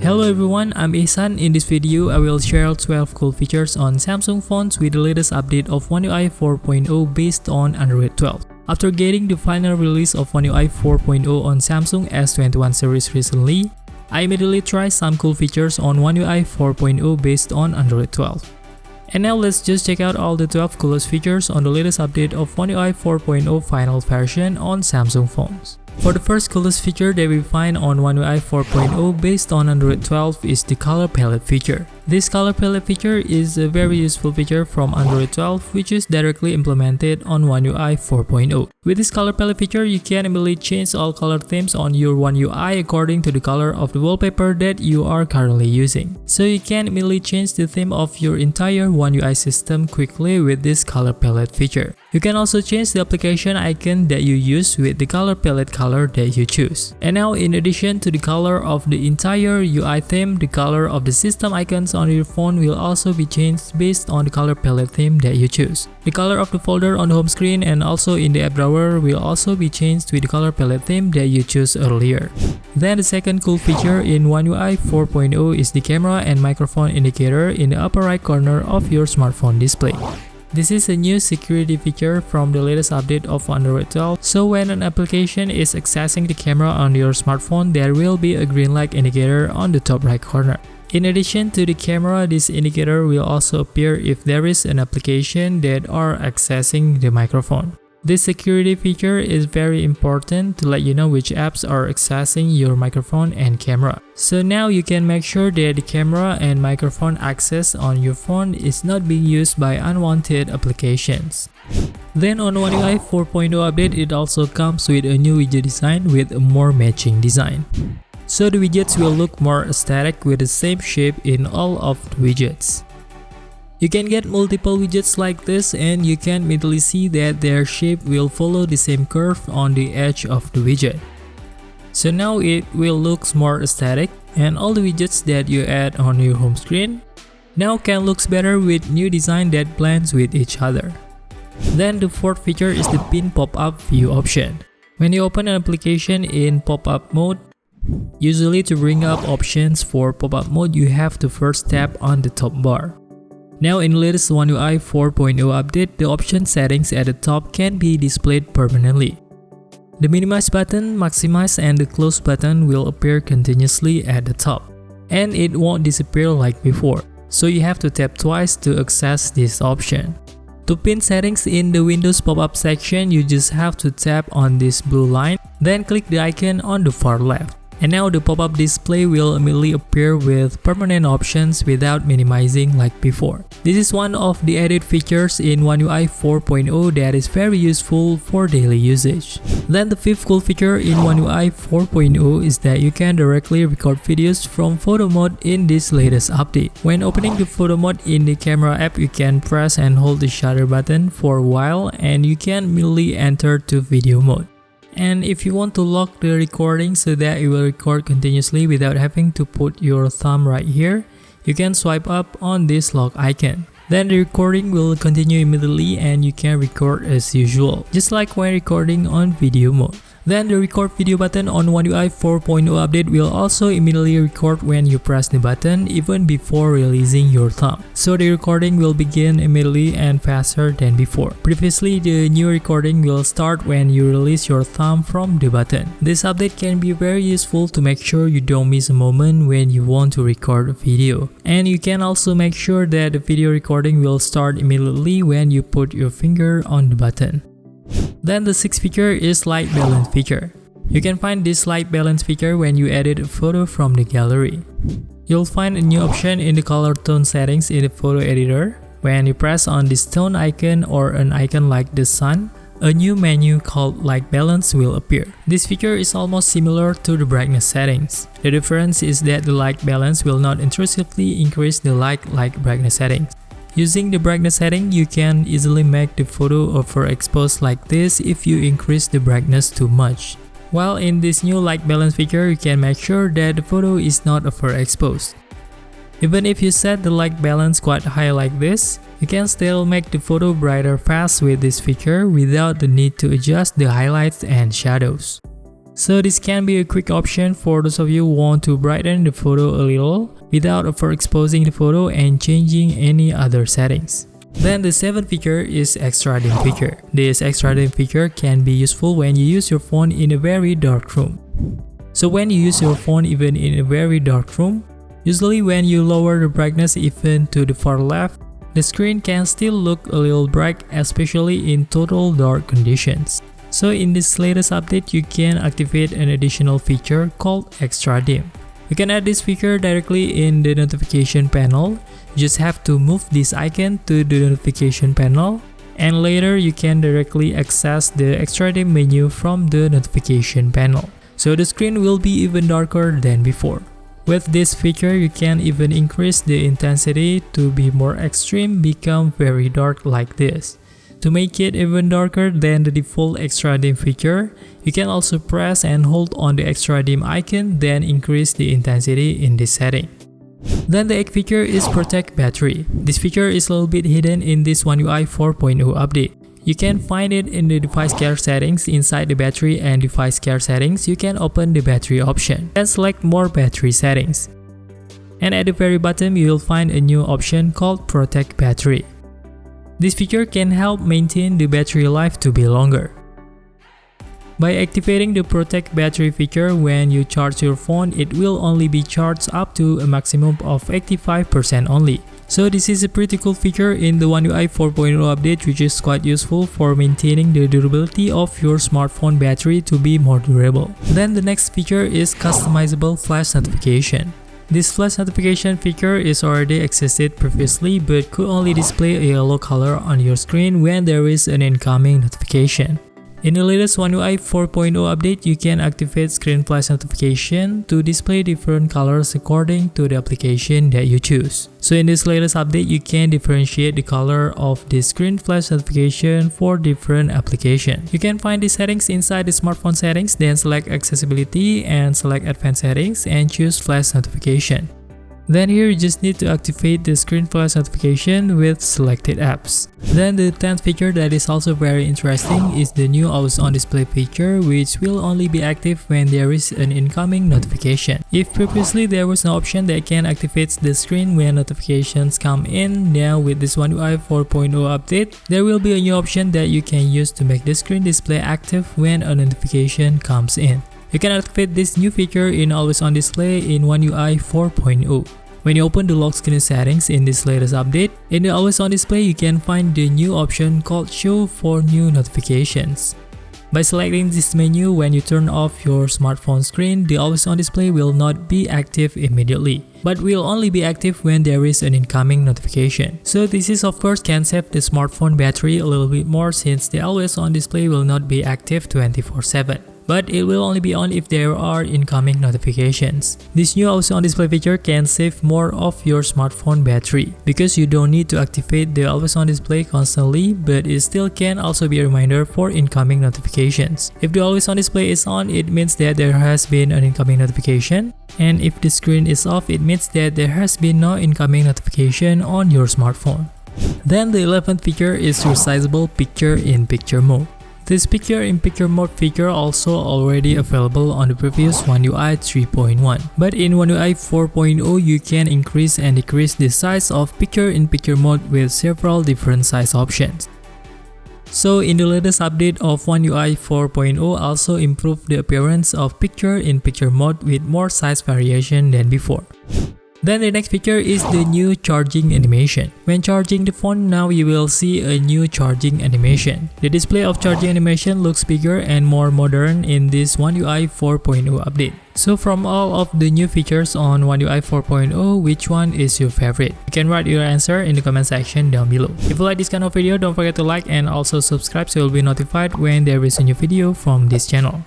Hello everyone, I'm Ihsan. In this video, I will share 12 cool features on Samsung phones with the latest update of One UI 4.0 based on Android 12. After getting the final release of One UI 4.0 on Samsung S21 series recently, I immediately tried some cool features on One UI 4.0 based on Android 12. And now let's just check out all the 12 coolest features on the latest update of One UI 4.0 final version on Samsung phones. For the first coolest feature that we find on One UI 4.0 based on Android 12 is the color palette feature. This color palette feature is a very useful feature from Android 12 which is directly implemented on One UI 4.0. With this color palette feature, you can immediately change all color themes on your One UI according to the color of the wallpaper that you are currently using. So you can immediately change the theme of your entire One UI system quickly with this color palette feature. You can also change the application icon that you use with the color palette color that you choose. And now, in addition to the color of the entire UI theme, the color of the system icons on your phone will also be changed based on the color palette theme that you choose. The color of the folder on the home screen and also in the app drawer will also be changed with the color palette theme that you chose earlier. Then the second cool feature in One UI 4.0 is the camera and microphone indicator in the upper right corner of your smartphone display. This is a new security feature from the latest update of Android 12, so when an application is accessing the camera on your smartphone, there will be a green light indicator on the top right corner. In addition to the camera, this indicator will also appear if there is an application that are accessing the microphone. This security feature is very important to let you know which apps are accessing your microphone and camera. So now you can make sure that the camera and microphone access on your phone is not being used by unwanted applications. Then on One UI 4.0 update, it also comes with a new widget design with a more matching design. So the widgets will look more aesthetic with the same shape in all of the widgets. You can get multiple widgets like this and you can immediately see that their shape will follow the same curve on the edge of the widget. So now it will look more aesthetic and all the widgets that you add on your home screen now can look better with new design that blends with each other. Then the fourth feature is the pin pop-up view option. When you open an application in pop-up mode, usually to bring up options for pop-up mode, you have to first tap on the top bar. Now in the latest One UI 4.0 update, the option settings at the top can be displayed permanently. The minimize button, maximize and the close button will appear continuously at the top. And it won't disappear like before, so you have to tap twice to access this option. To pin settings in the Windows pop-up section, you just have to tap on this blue line, then click the icon on the far left. And now the pop-up display will immediately appear with permanent options without minimizing like before. This is one of the added features in One UI 4.0 that is very useful for daily usage. Then the fifth cool feature in One UI 4.0 is that you can directly record videos from photo mode in this latest update. When opening the photo mode in the camera app, you can press and hold the shutter button for a while and you can immediately enter to video mode. And if you want to lock the recording so that it will record continuously without having to put your thumb right here, you can swipe up on this lock icon. Then the recording will continue immediately and you can record as usual, just like when recording on video mode. Then the record video button on One UI 4.0 update will also immediately record when you press the button even before releasing your thumb. So the recording will begin immediately and faster than before. Previously, the new recording will start when you release your thumb from the button. This update can be very useful to make sure you don't miss a moment when you want to record a video. And you can also make sure that the video recording will start immediately when you put your finger on the button. Then the sixth feature is light balance feature. You can find this light balance feature when you edit a photo from the gallery. You'll find a new option in the color tone settings in the photo editor. When you press on this tone icon or an icon like the sun, a new menu called light balance will appear. This feature is almost similar to the brightness settings. The difference is that the light balance will not intrusively increase the light like brightness settings. Using the brightness setting, you can easily make the photo overexposed like this if you increase the brightness too much. While in this new light balance feature, you can make sure that the photo is not overexposed. Even if you set the light balance quite high like this, you can still make the photo brighter fast with this feature without the need to adjust the highlights and shadows. So this can be a quick option for those of you who want to brighten the photo a little without overexposing the photo and changing any other settings. Then the 7th feature is Extra Dim Feature. This Extra Dim feature can be useful when you use your phone in a very dark room. So when you use your phone even in a very dark room, usually when you lower the brightness even to the far left, the screen can still look a little bright, especially in total dark conditions. So in this latest update, you can activate an additional feature called Extra Dim. You can add this feature directly in the notification panel. You just have to move this icon to the notification panel, and later you can directly access the Extra Dim menu from the notification panel. So the screen will be even darker than before. With this feature, you can even increase the intensity to be more extreme, become very dark like this. To make it even darker than the default Extra Dim feature, you can also press and hold on the Extra Dim icon, then increase the intensity in this setting. Then the 8th feature is Protect Battery. This feature is a little bit hidden in this One UI 4.0 update. You can find it in the device care settings. Inside the battery and device care settings, you can open the battery option and select more battery settings. And at the very bottom, you will find a new option called Protect Battery. This feature can help maintain the battery life to be longer. By activating the Protect Battery feature, when you charge your phone, it will only be charged up to a maximum of 85% only. So this is a pretty cool feature in the One UI 4.0 update, which is quite useful for maintaining the durability of your smartphone battery to be more durable. Then the next feature is Customizable Flash Notification. This flash notification feature is already existed previously but could only display a yellow color on your screen when there is an incoming notification. In the latest One UI 4.0 update, you can activate screen flash notification to display different colors according to the application that you choose. So in this latest update, you can differentiate the color of the screen flash notification for different applications. You can find the settings inside the smartphone settings, then select accessibility and select advanced settings and choose flash notification. Then here you just need to activate the screen flash notification with selected apps. Then the 10th feature that is also very interesting is the new Always On Display feature, which will only be active when there is an incoming notification. If previously there was an option that can activate the screen when notifications come in, now with this One UI 4.0 update, there will be a new option that you can use to make the screen display active when a notification comes in. You can activate this new feature in Always On Display in One UI 4.0. When you open the lock screen settings in this latest update, in the Always On Display you can find the new option called Show for New Notifications. By selecting this menu, when you turn off your smartphone screen, the Always On Display will not be active immediately, but will only be active when there is an incoming notification. So this is of course can save the smartphone battery a little bit more, since the Always On Display will not be active 24/7. But it will only be on if there are incoming notifications. This new Always On Display feature can save more of your smartphone battery because you don't need to activate the Always On Display constantly, but it still can also be a reminder for incoming notifications. If the Always On Display is on, it means that there has been an incoming notification, and if the screen is off, it means that there has been no incoming notification on your smartphone. Then the 11th feature is Resizable Picture-in-picture mode. This Picture-in-picture mode feature also already available on the previous One UI 3.1. But in One UI 4.0, you can increase and decrease the size of Picture-in-picture mode with several different size options. So in the latest update of One UI 4.0 also improved the appearance of Picture-in-picture mode with more size variation than before. Then the next feature is the new charging animation. When charging the phone, now you will see a new charging animation. The display of charging animation looks bigger and more modern in this One UI 4.0 update. So from all of the new features on One UI 4.0, which one is your favorite? You can write your answer in the comment section down below. If you like this kind of video, don't forget to like and also subscribe so you'll be notified when there is a new video from this channel.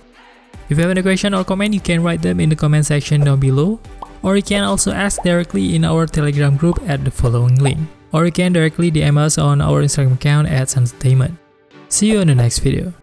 If you have any question or comment, you can write them in the comment section down below. Or you can also ask directly in our Telegram group at the following link. Or you can directly DM us on our Instagram account @Sanstainment. See you in the next video.